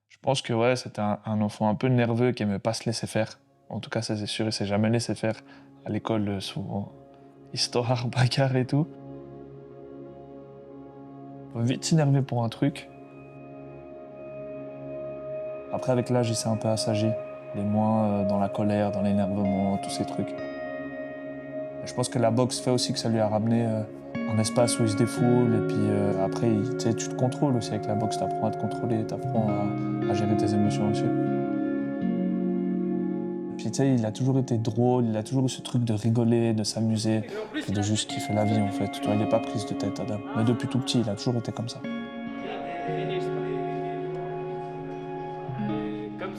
Je pense que ouais, c'était un enfant un peu nerveux qui aimait pas se laisser faire. En tout cas, ça c'est sûr, il s'est jamais laissé faire. À l'école, souvent, histoire, bagarre et tout. Faut vite s'énerver pour un truc. Après, avec l'âge, il s'est un peu assagi. Il est moins dans la colère, dans l'énervement, tous ces trucs. Et je pense que la boxe fait aussi que ça lui a ramené un espace où il se défoule. Et puis après, tu sais, tu te contrôles aussi avec la boxe. T'apprends à te contrôler, t'apprends à gérer tes émotions aussi. Puis tu sais, il a toujours été drôle, il a toujours eu ce truc de rigoler, de s'amuser, et de juste kiffer la vie en fait. Tu vois, il n'est pas prise de tête, Adam. Mais depuis tout petit, il a toujours été comme ça.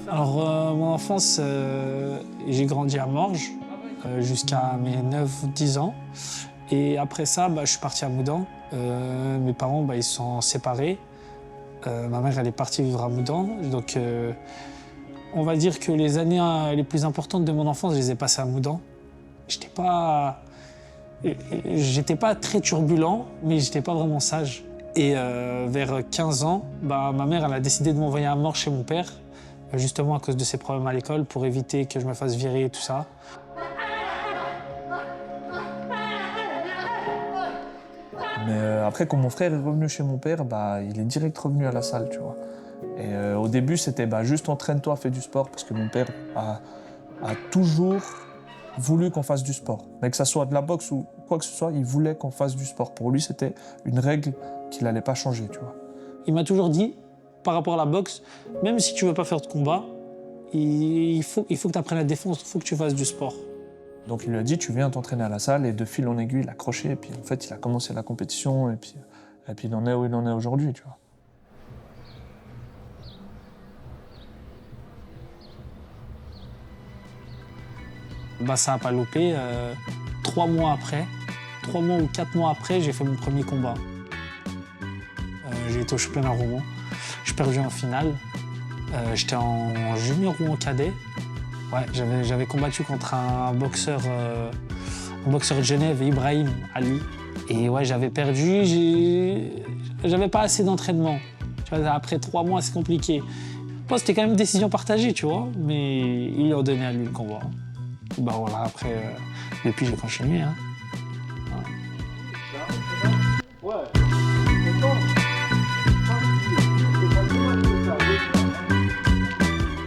Alors, mon enfance, j'ai grandi à Morges jusqu'à mes 9-10 ans. Et après ça, je suis parti à Moudan. Mes parents, ils se sont séparés. Ma mère, elle est partie vivre à Moudan. Donc, on va dire que les années les plus importantes de mon enfance, je les ai passées à Moudan. J'étais pas, j'étais pas très turbulent, mais j'étais pas vraiment sage. Et vers 15 ans, ma mère, elle a décidé de m'envoyer à Morges chez mon père, justement à cause de ses problèmes à l'école, pour éviter que je me fasse virer et tout ça. Mais après, quand mon frère est revenu chez mon père, il est direct revenu à la salle, tu vois. Et au début, c'était juste entraîne-toi, fais du sport, parce que mon père a toujours voulu qu'on fasse du sport. Mais que ça soit de la boxe ou quoi que ce soit, il voulait qu'on fasse du sport. Pour lui, c'était une règle qu'il n'allait pas changer, tu vois. Il m'a toujours dit, par rapport à la boxe, même si tu veux pas faire de combat, il faut que tu apprennes la défense, il faut que tu fasses du sport. Donc il lui a dit, tu viens t'entraîner à la salle, et de fil en aiguille, il a accroché, et puis en fait, il a commencé la compétition, et puis il en est où il en est aujourd'hui, tu vois. Ça n'a pas loupé. 3 mois après, 3 mois ou 4 mois après, j'ai fait mon premier combat. J'ai été au championnat roman. J'ai perdu en finale. J'étais en junior ou en cadet. Ouais, j'avais combattu contre un boxeur de Genève, Ibrahim Ali. Et ouais, j'avais perdu. J'avais pas assez d'entraînement. Tu vois, après 3 mois, c'est compliqué. Bon, c'était quand même une décision partagée, tu vois, mais il lui a donné à lui le combat. Voilà, après, depuis j'ai continué. Hein. Ouais.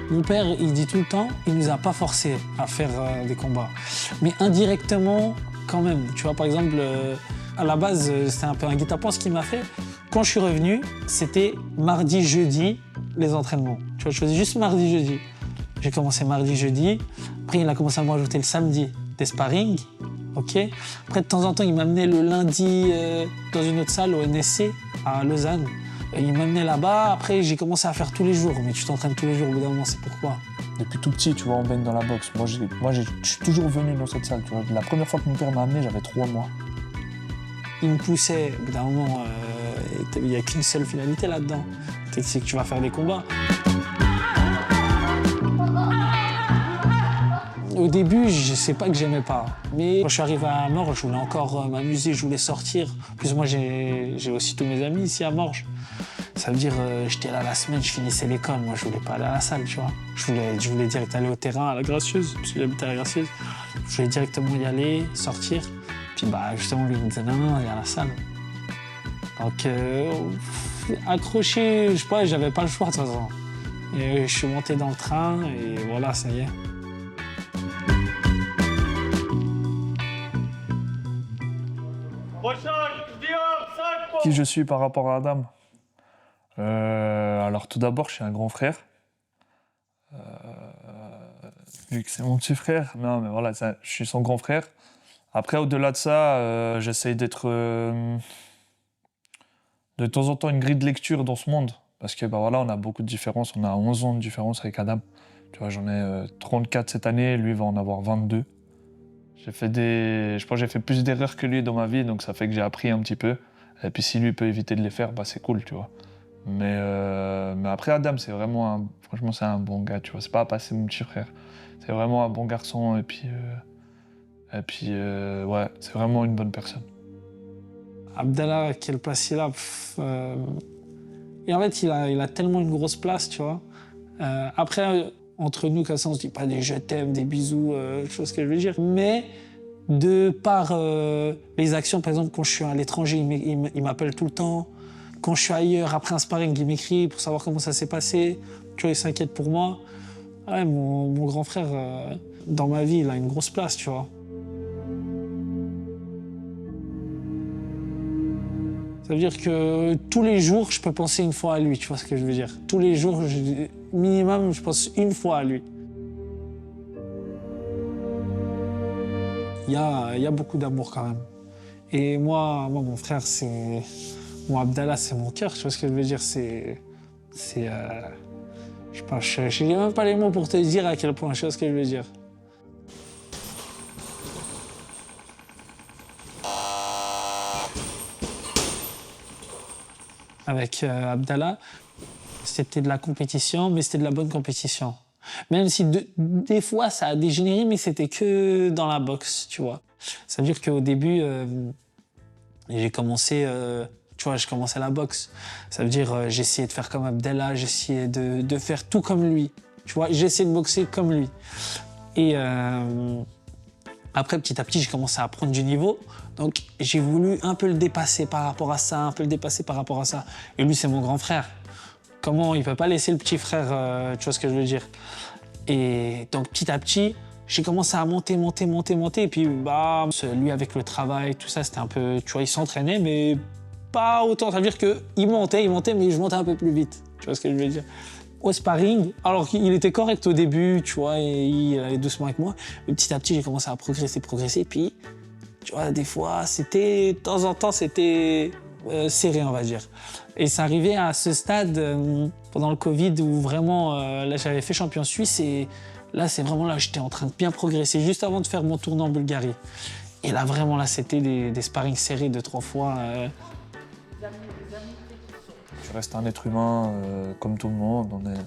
Mon père, il dit tout le temps, il nous a pas forcés à faire des combats. Mais indirectement, quand même. Tu vois, par exemple, à la base, c'était un peu un guet-apens ce qu'il m'a fait. Quand je suis revenu, c'était mardi, jeudi, les entraînements. Tu vois, je faisais juste mardi, jeudi. J'ai commencé mardi, jeudi. Après, il a commencé à me rajouter le samedi des sparring. Ok. Après, de temps en temps, il m'amenait le lundi dans une autre salle au NSC à Lausanne. Il m'amenait là-bas. Après, j'ai commencé à faire tous les jours. Mais tu t'entraînes tous les jours, au bout d'un moment, c'est pourquoi. Depuis tout petit, tu vois, on baigne dans la boxe. Je suis toujours venu dans cette salle, tu vois. La première fois que mon père m'a amené, j'avais 3 mois. Il me poussait. Au bout d'un moment, il n'y a qu'une seule finalité là-dedans. C'est que tu vas faire des combats. Au début, je sais pas que j'aimais pas. Mais quand je suis arrivé à Morges, je voulais encore m'amuser, je voulais sortir. En plus, moi, j'ai aussi tous mes amis ici à Morges. Ça veut dire, j'étais là la semaine, je finissais l'école. Moi, je voulais pas aller à la salle, tu vois. Je voulais direct aller au terrain, à la Gracieuse, parce que j'habitais à la Gracieuse. Je voulais directement y aller, sortir. Puis, justement, lui, il me disait, non, non, il y a la salle. Donc, accroché, je sais pas, j'avais pas le choix, de toute façon. Et je suis monté dans le train, et voilà, ça y est. Qui je suis par rapport à Adam? Alors tout d'abord, je suis un grand frère. Vu que c'est mon petit frère, non mais voilà, je suis son grand frère. Après, au-delà de ça, j'essaye d'être de temps en temps une grille de lecture dans ce monde. Parce que voilà, on a beaucoup de différences, on a 11 ans de différence avec Adam. Tu vois, j'en ai 34 cette année, lui va en avoir 22. Je pense que j'ai fait plus d'erreurs que lui dans ma vie, donc ça fait que j'ai appris un petit peu. Et puis si lui peut éviter de les faire, c'est cool, tu vois. Mais après Adam, franchement, c'est un bon gars, tu vois. C'est pas à passer mon petit frère. C'est vraiment un bon garçon, et puis ouais, c'est vraiment une bonne personne. Abdallah, quelle place il a Et en fait, il a tellement une grosse place, tu vois. Après, entre nous, comme ça, on se dit pas des je t'aime, des bisous, tu vois ce que je veux dire. Mais de par les actions, par exemple, quand je suis à l'étranger, il m'appelle tout le temps. Quand je suis ailleurs, après un sparring, il m'écrit pour savoir comment ça s'est passé. Tu vois, il s'inquiète pour moi. Ouais, mon grand frère, dans ma vie, il a une grosse place, tu vois. Ça veut dire que tous les jours, je peux penser une fois à lui, tu vois ce que je veux dire. Tous les jours, minimum, je pense une fois à lui. Il y a beaucoup d'amour quand même. Et mon frère, c'est... Moi, Abdallah, c'est mon cœur, tu vois ce que je veux dire. Je sais pas, je n'ai même pas les mots pour te dire à quel point, tu vois ce que je veux dire. Avec Abdallah, c'était de la compétition, mais c'était de la bonne compétition. Même si des fois ça a dégénéré, mais c'était que dans la boxe, tu vois. Ça veut dire qu'au début, j'ai commencé, tu vois, je commençais la boxe. Ça veut dire j'essayais de faire comme Abdallah, j'essayais de faire tout comme lui. Tu vois, j'essayais de boxer comme lui. Et après, petit à petit, j'ai commencé à prendre du niveau. Donc, j'ai voulu un peu le dépasser par rapport à ça, un peu le dépasser par rapport à ça. Et lui, c'est mon grand frère. Comment il peut pas laisser le petit frère, tu vois ce que je veux dire. Et donc, petit à petit, j'ai commencé à monter. Et puis, bah, lui, avec le travail, tout ça, c'était un peu, tu vois, il s'entraînait, mais pas autant. Ça veut dire qu'il montait, mais je montais un peu plus vite. Tu vois ce que je veux dire. Au sparring, alors qu'il était correct au début, tu vois, et il allait doucement avec moi. Mais petit à petit, j'ai commencé à progresser. Puis, tu vois, des fois, de temps en temps, c'était serré, on va dire. Et c'est arrivé à ce stade, pendant le Covid, où vraiment, là, j'avais fait champion suisse. Et là, c'est vraiment là, j'étais en train de bien progresser, juste avant de faire mon tournoi en Bulgarie. Et là, vraiment, là, c'était des sparring serrés 2-3 fois. Tu restes un être humain comme tout le monde, on est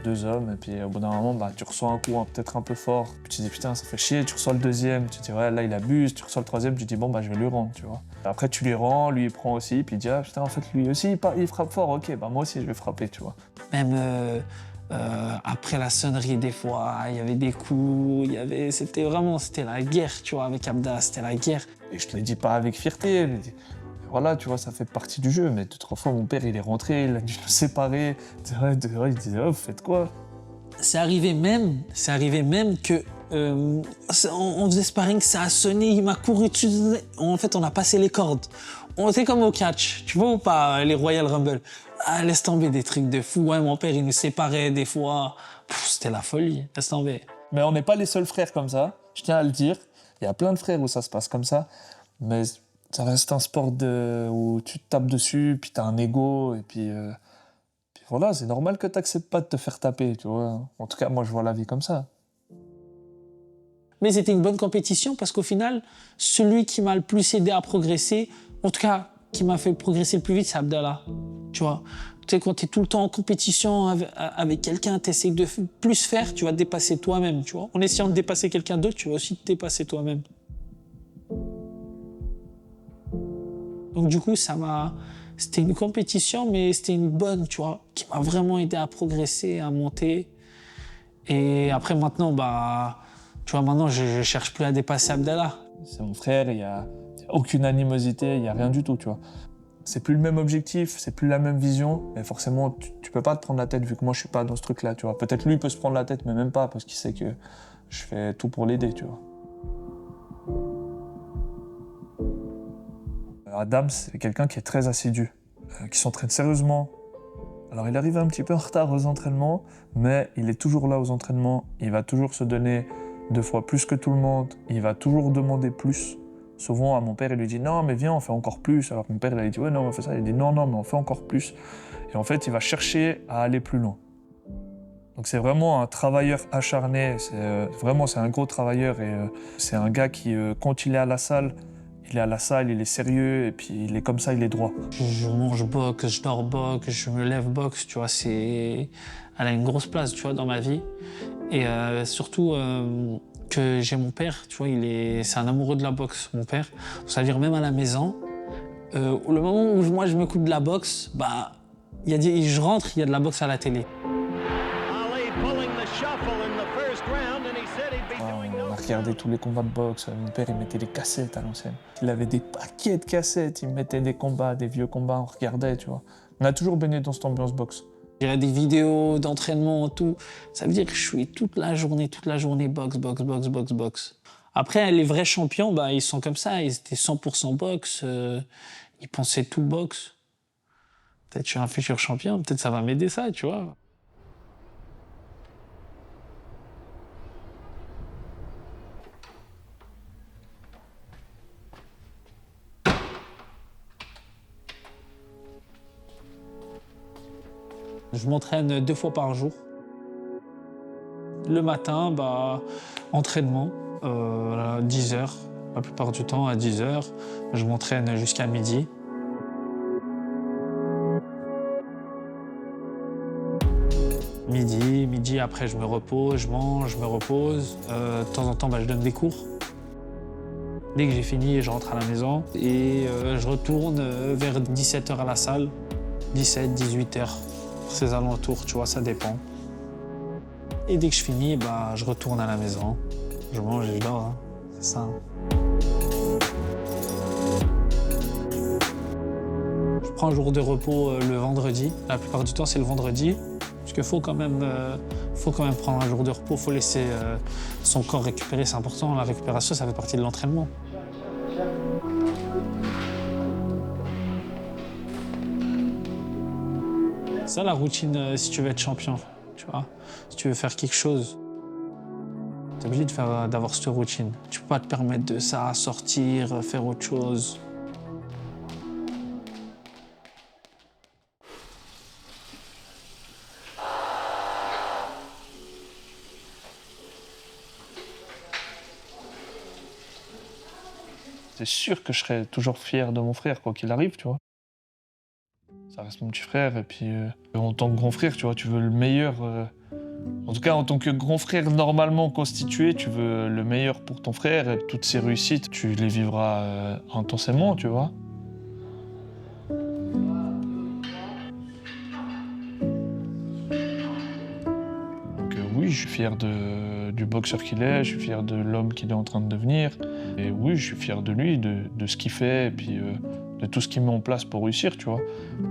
deux hommes, et puis au bout d'un moment, bah, tu reçois un coup peut-être un peu fort, puis tu te dis putain ça fait chier, tu reçois le deuxième, tu te dis ouais là il abuse, tu reçois le troisième, tu te dis bon bah je vais lui rendre, tu vois. Après tu lui rends, lui il prend aussi, puis il dit ah putain en fait lui aussi il frappe fort, ok bah moi aussi je vais frapper, tu vois. Même après la sonnerie, des fois, il y avait des coups, c'était la guerre, tu vois, avec Abda, c'était la guerre. Et je te le dis pas avec fierté, mais voilà, tu vois, ça fait partie du jeu, mais 2-3 fois mon père il est rentré, il a dû nous séparer, il disait oh vous faites quoi? C'est arrivé même que on faisait sparring, ça a sonné, il m'a couru dessus. En fait, on a passé les cordes. On était comme au catch, tu vois ou pas, les Royal Rumble. Ah, laisse tomber des trucs de fou. Ouais, mon père, il nous séparait des fois. C'était la folie, laisse tomber. Mais on n'est pas les seuls frères comme ça, je tiens à le dire. Il y a plein de frères où ça se passe comme ça, mais ça reste un sport où tu te tapes dessus, puis t'as un ego, et puis voilà, c'est normal que t'acceptes pas de te faire taper, tu vois. En tout cas, moi je vois la vie comme ça. Mais c'était une bonne compétition parce qu'au final, celui qui m'a le plus aidé à progresser, en tout cas, qui m'a fait progresser le plus vite, c'est Abdallah. Tu vois, tu sais, quand tu es tout le temps en compétition avec quelqu'un, tu essaies de plus faire, tu vas te dépasser toi-même, tu vois. En essayant de dépasser quelqu'un d'autre, tu vas aussi te dépasser toi-même. Donc du coup, c'était une compétition, mais c'était une bonne, tu vois, qui m'a vraiment aidé à progresser, à monter. Et après, maintenant, bah, tu vois, maintenant, je cherche plus à dépasser Abdallah. C'est mon frère, il y a aucune animosité, il y a rien du tout, tu vois. C'est plus le même objectif, c'est plus la même vision, mais forcément, tu peux pas te prendre la tête vu que moi je suis pas dans ce truc-là, tu vois. Peut-être lui il peut se prendre la tête, mais même pas, parce qu'il sait que je fais tout pour l'aider, tu vois. Adam, c'est quelqu'un qui est très assidu, qui s'entraîne sérieusement. Alors il arrive un petit peu en retard aux entraînements, mais il est toujours là aux entraînements, il va toujours se donner 2 fois plus que tout le monde, il va toujours demander plus. Souvent à mon père il lui dit non mais viens on fait encore plus, alors que mon père il a dit ouais non on fait ça, il dit non mais on fait encore plus. Et en fait il va chercher à aller plus loin. Donc c'est vraiment un travailleur acharné, c'est un gros travailleur et c'est un gars qui quand il est à la salle, il est sérieux et puis il est comme ça, il est droit. Je mange boxe, je dors boxe, je me lève boxe, tu vois, elle a une grosse place, tu vois, dans ma vie. Et surtout que j'ai mon père, tu vois, c'est un amoureux de la boxe, mon père. C'est-à-dire même à la maison, le moment où moi je m'écoute de la boxe, bah, Je rentre, il y a de la boxe à la télé. On a regardé tous les combats de boxe. Mon père, il mettait des cassettes à l'ancienne. Il avait des paquets de cassettes. Il mettait des combats, des vieux combats. On regardait, tu vois. On a toujours baigné dans cette ambiance boxe. Il y a des vidéos d'entraînement, tout. Ça veut dire que je suis toute la journée, boxe, boxe, boxe, boxe, boxe. Après, les vrais champions, bah, ils sont comme ça. Ils étaient 100% boxe. Ils pensaient tout boxe. Peut-être que je suis un futur champion. Peut-être ça va m'aider, ça, tu vois. Je m'entraîne 2 fois par jour. Le matin, bah, entraînement, à 10 heures. La plupart du temps, à 10 heures. Je m'entraîne jusqu'à midi. Midi, après je me repose, je mange, je me repose. De temps en temps, bah, je donne des cours. Dès que j'ai fini, je rentre à la maison et je retourne vers 17 heures à la salle. 17, 18 heures. Ces alentours, tu vois, ça dépend. Et dès que je finis, bah, je retourne à la maison. Je mange et je dors, hein. C'est ça. Je prends un jour de repos le vendredi. La plupart du temps, c'est le vendredi. Parce qu'il faut quand même prendre un jour de repos. Il faut laisser son corps récupérer, c'est important. La récupération, ça fait partie de l'entraînement. C'est ça la routine si tu veux être champion, tu vois. Si tu veux faire quelque chose, tu es obligé d'avoir cette routine. Tu peux pas te permettre de ça, sortir, faire autre chose. C'est sûr que je serais toujours fier de mon frère, quoi qu'il arrive, tu vois. Ça reste mon petit frère, et puis en tant que grand frère, tu vois, tu veux le meilleur. En tout cas, en tant que grand frère normalement constitué, tu veux le meilleur pour ton frère, et toutes ses réussites, tu les vivras intensément, tu vois. Donc oui, je suis fier du boxeur qu'il est, je suis fier de l'homme qu'il est en train de devenir. Et oui, je suis fier de lui, de ce qu'il fait, et puis de tout ce qu'il met en place pour réussir, tu vois.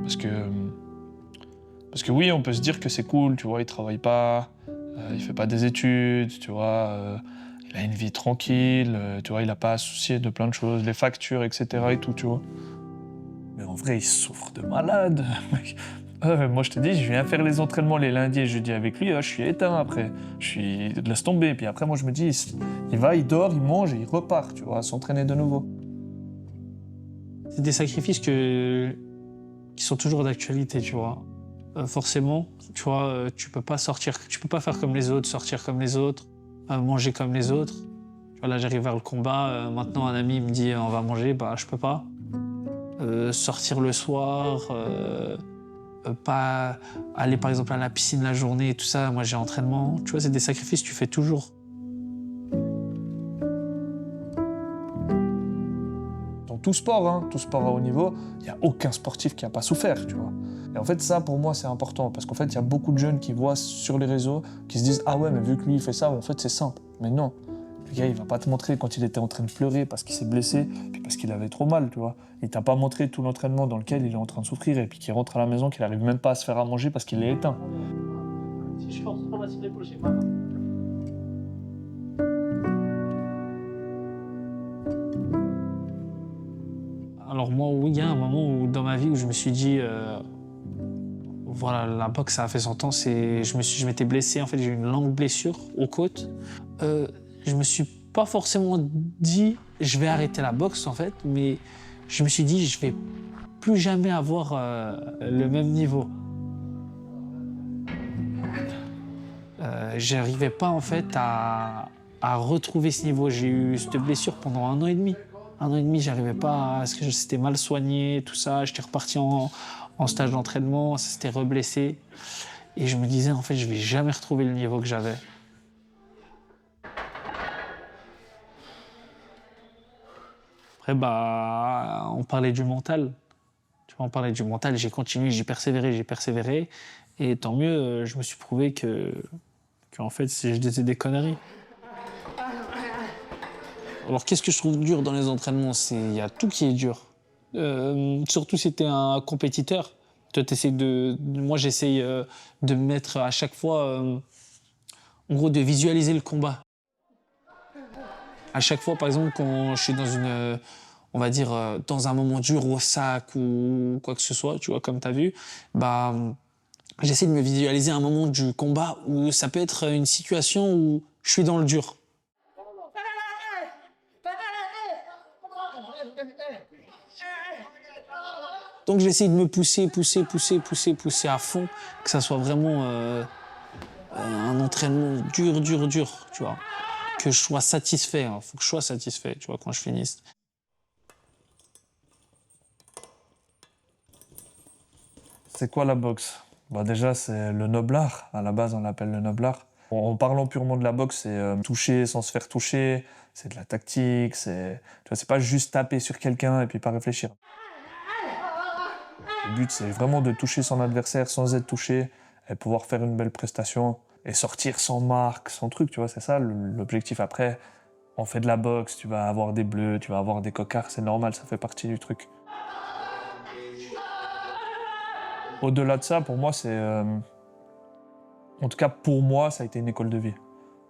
Parce que oui, on peut se dire que c'est cool, tu vois, il travaille pas, il fait pas des études, tu vois, il a une vie tranquille, tu vois, il a pas à se soucier de plein de choses, les factures, etc. et tout, tu vois. Mais en vrai, il souffre de malade. Moi, je te dis, je viens faire les entraînements les lundis et jeudis avec lui, je suis éteint après. Laisse tomber. Puis après, moi, je me dis, il va, il dort, il mange et il repart, tu vois, à s'entraîner de nouveau. C'est des sacrifices qui sont toujours d'actualité, tu vois. Forcément, tu vois, tu peux pas sortir, tu peux pas faire comme les autres, sortir comme les autres, manger comme les autres. Tu vois, là, j'arrive vers le combat, maintenant un ami me dit on va manger, bah je peux pas. Sortir le soir, pas aller par exemple à la piscine la journée et tout ça, moi j'ai entraînement. Tu vois, c'est des sacrifices que tu fais toujours. Dans tout sport à haut niveau, il n'y a aucun sportif qui n'a pas souffert, tu vois. Et en fait, ça, pour moi, c'est important, parce qu'en fait, il y a beaucoup de jeunes qui voient sur les réseaux, qui se disent « Ah ouais, mais vu que lui, il fait ça, en fait, c'est simple. » Mais non, le gars, il va pas te montrer quand il était en train de pleurer parce qu'il s'est blessé, puis parce qu'il avait trop mal, tu vois. Il t'a pas montré tout l'entraînement dans lequel il est en train de souffrir, et puis qu'il rentre à la maison, qu'il n'arrive même pas à se faire à manger parce qu'il est éteint. Si je force trop la l'épaule, j'ai mal. Alors moi, oui, il y a un moment où, dans ma vie où je me suis dit, voilà, la boxe, ça a fait son temps. Je m'étais blessé, en fait, j'ai eu une longue blessure aux côtes. Je me suis pas forcément dit, je vais arrêter la boxe, en fait, mais je me suis dit, je vais plus jamais avoir le même niveau. J'arrivais pas, en fait, à retrouver ce niveau. J'ai eu cette blessure pendant 1 an et demi. 1 an et demi, j'arrivais pas, parce que c'était mal soigné, tout ça. J'étais reparti en stage d'entraînement, ça s'était reblessé. Et je me disais, en fait, je vais jamais retrouver le niveau que j'avais. Après, bah, on parlait du mental. Tu Tu vois, on parlait du mental, j'ai continué, j'ai persévéré. Et tant mieux, je me suis prouvé qu'en fait, je disais des conneries. Alors, qu'est-ce que je trouve dur dans les entraînements? Il y a tout qui est dur. Surtout si tu es un compétiteur. Toi, moi, j'essaye de me mettre à chaque fois, en gros, de visualiser le combat. À chaque fois, par exemple, quand je suis dans on va dire, dans un moment dur au sac ou quoi que ce soit, tu vois, comme tu as vu, bah, j'essaie de me visualiser un moment du combat où ça peut être une situation où je suis dans le dur. Donc j'essaie de me pousser à fond, que ça soit vraiment un entraînement dur, tu vois. Que je sois satisfait, hein. Faut que je sois satisfait, tu vois, quand je finisse. C'est quoi la boxe? Bah déjà, c'est le noble art. À la base, on l'appelle le noble art. En parlant purement de la boxe, c'est toucher sans se faire toucher, c'est de la tactique, c'est pas juste taper sur quelqu'un et puis pas réfléchir. Le but, c'est vraiment de toucher son adversaire sans être touché et pouvoir faire une belle prestation et sortir sans marque, sans truc, tu vois, c'est ça l'objectif. Après, on fait de la boxe, tu vas avoir des bleus, tu vas avoir des cocards, c'est normal, ça fait partie du truc. Au-delà de ça, pour moi, en tout cas, pour moi, ça a été une école de vie.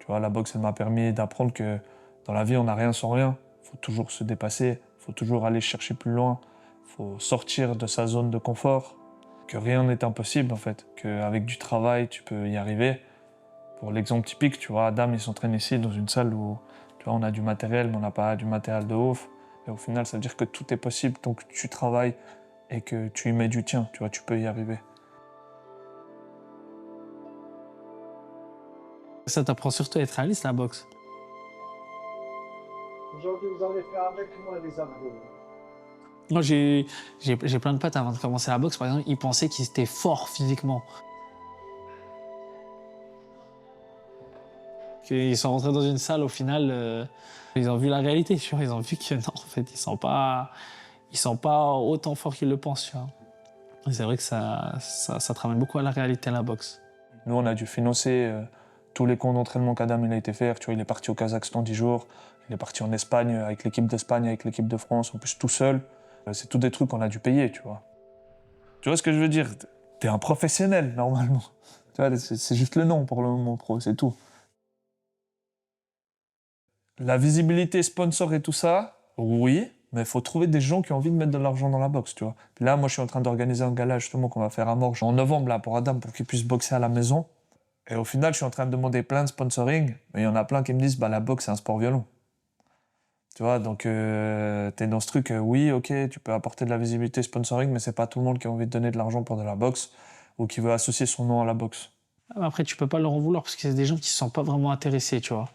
Tu vois, la boxe, elle m'a permis d'apprendre que dans la vie, on n'a rien sans rien. Il faut toujours se dépasser, il faut toujours aller chercher plus loin, il faut sortir de sa zone de confort, que rien n'est impossible, en fait, qu'avec du travail, tu peux y arriver. Pour l'exemple typique, tu vois, Adam, il s'entraîne ici dans une salle où, tu vois, on a du matériel, mais on n'a pas du matériel de ouf. Et au final, ça veut dire que tout est possible tant que tu travailles et que tu y mets du tien, tu vois, tu peux y arriver. Ça t'apprend surtout à être réaliste, la boxe. Aujourd'hui, vous en avez fait avec moi les abdos. Moi, j'ai plein de potes avant de commencer la boxe, par exemple, ils pensaient qu'ils étaient forts physiquement. Ils sont rentrés dans une salle, au final, ils ont vu la réalité, tu vois, ils ont vu que non, en fait, ils sont pas autant forts qu'ils le pensent, tu vois. Et c'est vrai que ça te ramène beaucoup à la réalité, la boxe. Nous, on a dû financer tous les camps d'entraînement qu'Adam il a été faire. Tu vois, il est parti au Kazakhstan 10 jours, il est parti en Espagne avec l'équipe d'Espagne, avec l'équipe de France, en plus tout seul. C'est tous des trucs qu'on a dû payer, tu vois. Tu vois ce que je veux dire? T'es un professionnel, normalement. Tu vois, c'est juste le nom pour le moment pro, c'est tout. La visibilité, sponsor et tout ça, oui, mais il faut trouver des gens qui ont envie de mettre de l'argent dans la boxe, tu vois. Puis là, moi, je suis en train d'organiser un gala, justement, qu'on va faire à Morges en novembre, là, pour Adam, pour qu'il puisse boxer à la maison. Et au final, je suis en train de demander plein de sponsoring, mais il y en a plein qui me disent, bah, la boxe, c'est un sport violent. Tu vois, donc t'es dans ce truc, oui, ok, tu peux apporter de la visibilité sponsoring, mais c'est pas tout le monde qui a envie de donner de l'argent pour de la boxe ou qui veut associer son nom à la boxe. Après, tu peux pas leur en vouloir parce que c'est des gens qui se sont pas vraiment intéressés, tu vois.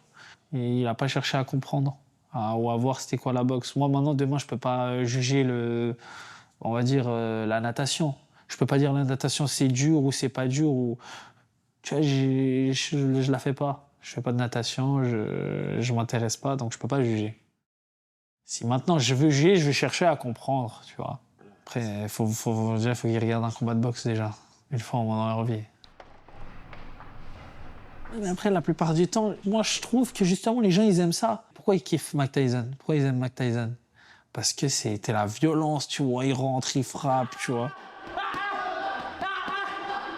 Et il a pas cherché à comprendre ou à voir c'était quoi la boxe. Moi, maintenant, demain, je peux pas juger on va dire, la natation. Je peux pas dire la natation c'est dur ou c'est pas dur ou, tu vois, je la fais pas. Je fais pas de natation, je m'intéresse pas, donc je peux pas juger. Si maintenant je veux juger, je vais chercher à comprendre, tu vois. Après, déjà, faut qu'ils regardent un combat de boxe déjà, une fois dans leur vie. Mais après, la plupart du temps, moi, je trouve que justement, les gens, ils aiment ça. Pourquoi ils kiffent Mike Tyson? Pourquoi ils aiment Mike Tyson? Parce que c'était la violence, tu vois. Il rentre, il frappe, tu vois.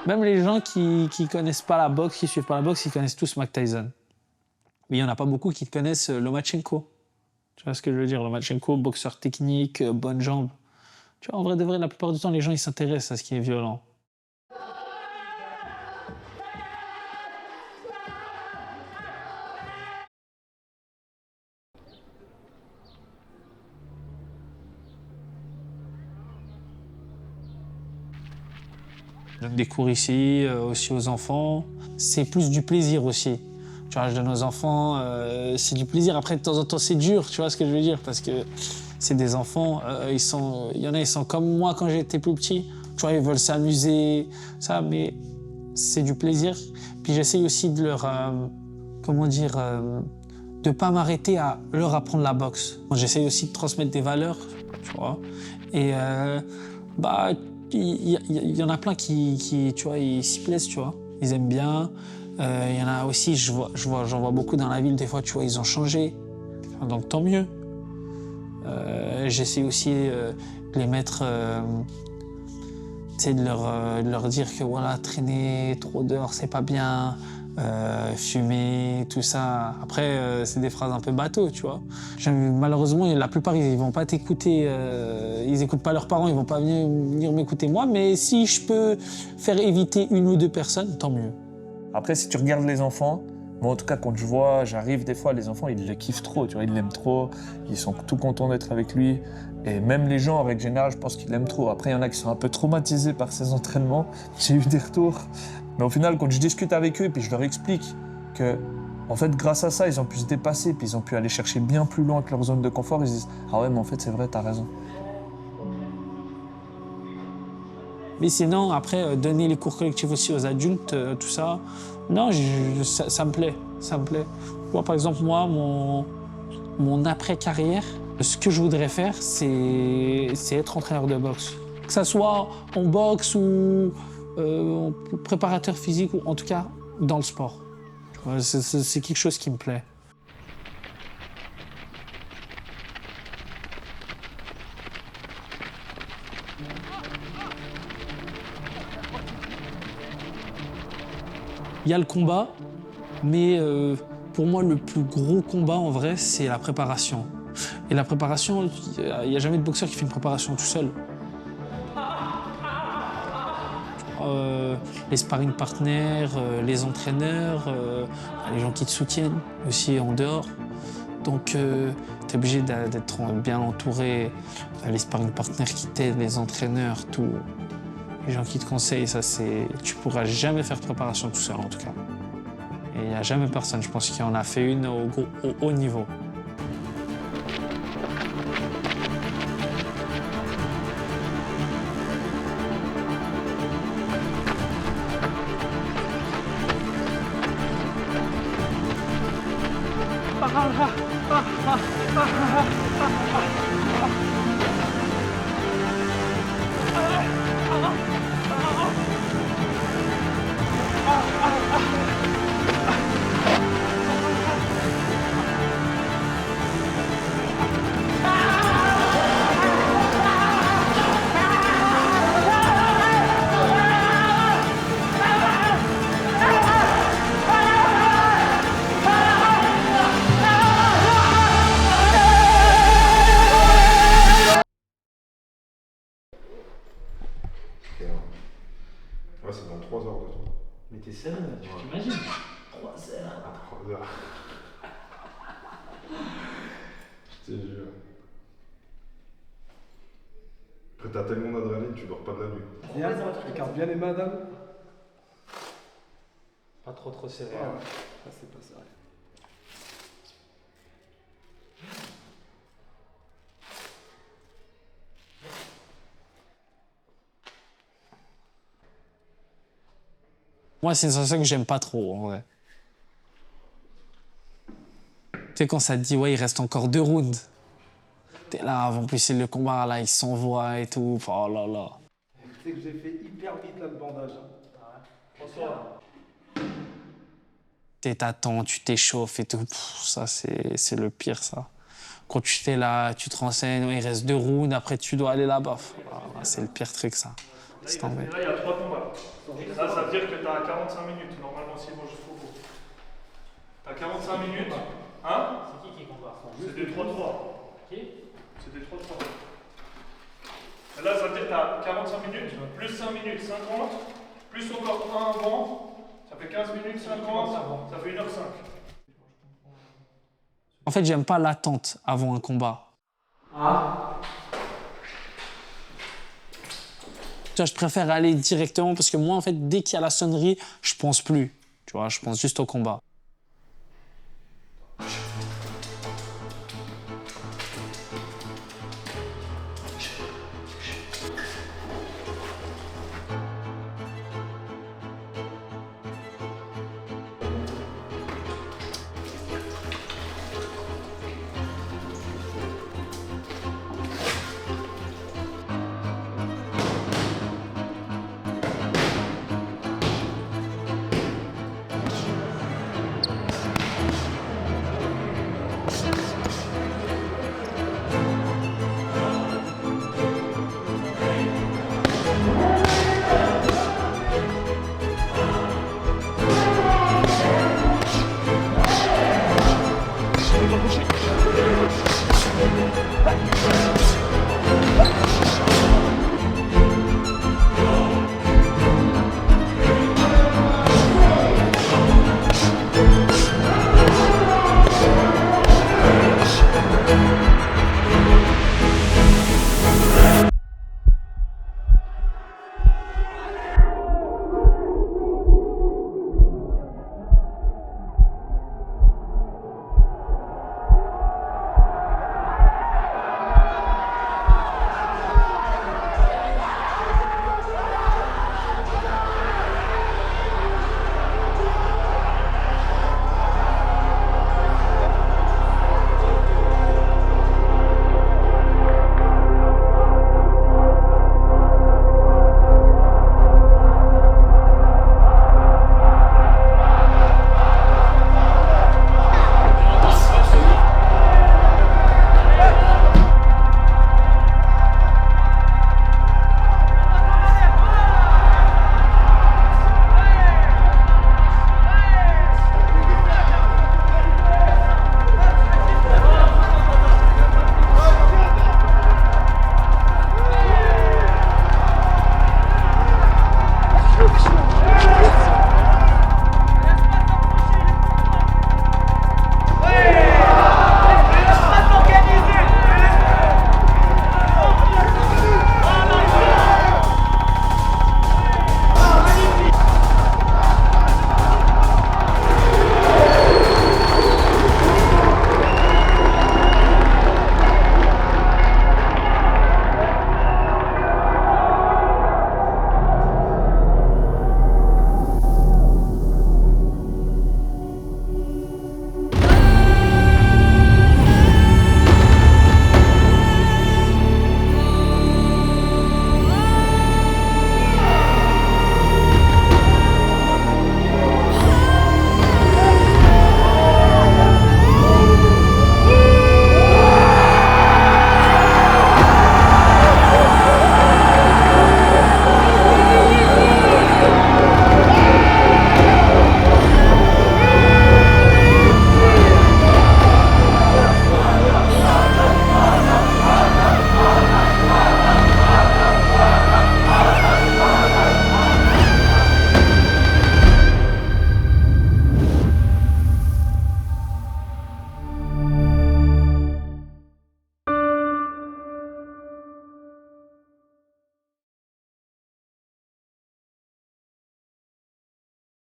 Même les gens qui connaissent pas la boxe, qui suivent pas la boxe, ils connaissent tous Mike Tyson. Mais il y en a pas beaucoup qui connaissent Lomachenko. Tu vois ce que je veux dire? Lomachenko, boxeur technique, bonne jambe. Tu vois, en vrai de vrai, la plupart du temps, les gens, ils s'intéressent à ce qui est violent. Je donne des cours ici, aussi aux enfants. C'est plus du plaisir aussi. Tu vois, je donne aux enfants, c'est du plaisir. Après, de temps en temps, c'est dur, tu vois ce que je veux dire? Parce que c'est des enfants, il y en a, ils sont comme moi quand j'étais plus petit. Tu vois, ils veulent s'amuser, ça, mais c'est du plaisir. Puis j'essaye aussi de leur, comment dire, de pas m'arrêter à leur apprendre la boxe. J'essaye aussi de transmettre des valeurs, tu vois. Et Bah, il y en a plein qui, tu vois, ils s'y plaisent, tu vois. Ils aiment bien. Il y en a aussi, j'en vois beaucoup dans la ville, des fois, tu vois, ils ont changé. Donc tant mieux. J'essaie aussi de les mettre, tu sais, de leur dire que voilà, traîner trop dehors, c'est pas bien. Fumer, tout ça. Après, c'est des phrases un peu bateau, tu vois. Malheureusement, la plupart, ils vont pas t'écouter. Ils écoutent pas leurs parents, ils vont pas venir m'écouter moi. Mais si je peux faire éviter une ou deux personnes, tant mieux. Après, si tu regardes les enfants, moi en tout cas, quand je vois, j'arrive des fois, les enfants, ils le kiffent trop, tu vois, ils l'aiment trop, ils sont tout contents d'être avec lui. Et même les gens, en règle générale, je pense qu'ils l'aiment trop. Après, il y en a qui sont un peu traumatisés par ces entraînements. J'ai eu des retours. Mais au final, quand je discute avec eux et puis je leur explique que, en fait, grâce à ça, ils ont pu se dépasser, puis ils ont pu aller chercher bien plus loin que leur zone de confort, ils se disent « Ah ouais, mais en fait, c'est vrai, t'as raison. » Mais sinon, après, donner les cours collectifs aussi aux adultes, tout ça, non, ça me plaît, ça me plaît. Tu vois, par exemple, moi, mon après-carrière, ce que je voudrais faire, c'est être entraîneur de boxe. Que ça soit en boxe ou en préparateur physique, ou en tout cas dans le sport. Tu vois, c'est quelque chose qui me plaît. Il y a le combat, mais pour moi, le plus gros combat, en vrai, c'est la préparation. Et la préparation, il n'y a jamais de boxeur qui fait une préparation tout seul. Les sparring partners, les entraîneurs, les gens qui te soutiennent aussi en dehors. Donc, tu es obligé d'être bien entouré. Les sparring partners qui t'aident, les entraîneurs, tout. Les gens qui te conseillent, ça c'est. Tu pourras jamais faire de préparation tout seul en tout cas. Et il n'y a jamais personne, je pense, qui en a fait une au haut niveau. Ouais, c'est dans 3 heures de temps. Mais t'es sérieux, tu t'imagines 3 heures. 3 heures. Je te jure. Après, t'as tellement d'adrénaline, tu dors pas de la nuit. Viens, regarde bien les mains, dame. Pas trop serré. Ah, ça c'est pas ça. Moi, c'est une sensation que j'aime pas trop, en vrai. Tu sais, quand ça te dit, ouais, il reste encore 2 rounds. T'es là, en plus, c'est le combat, là, il s'envoie et tout. Oh là là. Tu sais que j'ai fait hyper vite là le bandage. T'attends, tu t'échauffes et tout. Pff, ça, c'est le pire, ça. Quand tu t'es là, tu te renseignes, ouais, il reste 2 rounds, après tu dois aller là-bas. C'est le pire truc, ça. C'est tombé. Là, il y a 3 combats. Là, ça veut dire que tu as 45 minutes, normalement, si bon jusqu'au bout. Tu as 45 minutes. Hein? C'est qui combat? C'est des 3-3. Qui? C'est des 3-3. Et là, ça veut dire que tu as 45 minutes, plus 5 minutes, 50, plus encore 1 avant. Ça fait 15 minutes, 50, ça fait 1h05. En fait, j'aime pas l'attente avant un combat. Ah. Tu vois, je préfère aller directement parce que moi, en fait, dès qu'il y a la sonnerie, je pense plus. Tu vois, je pense juste au combat.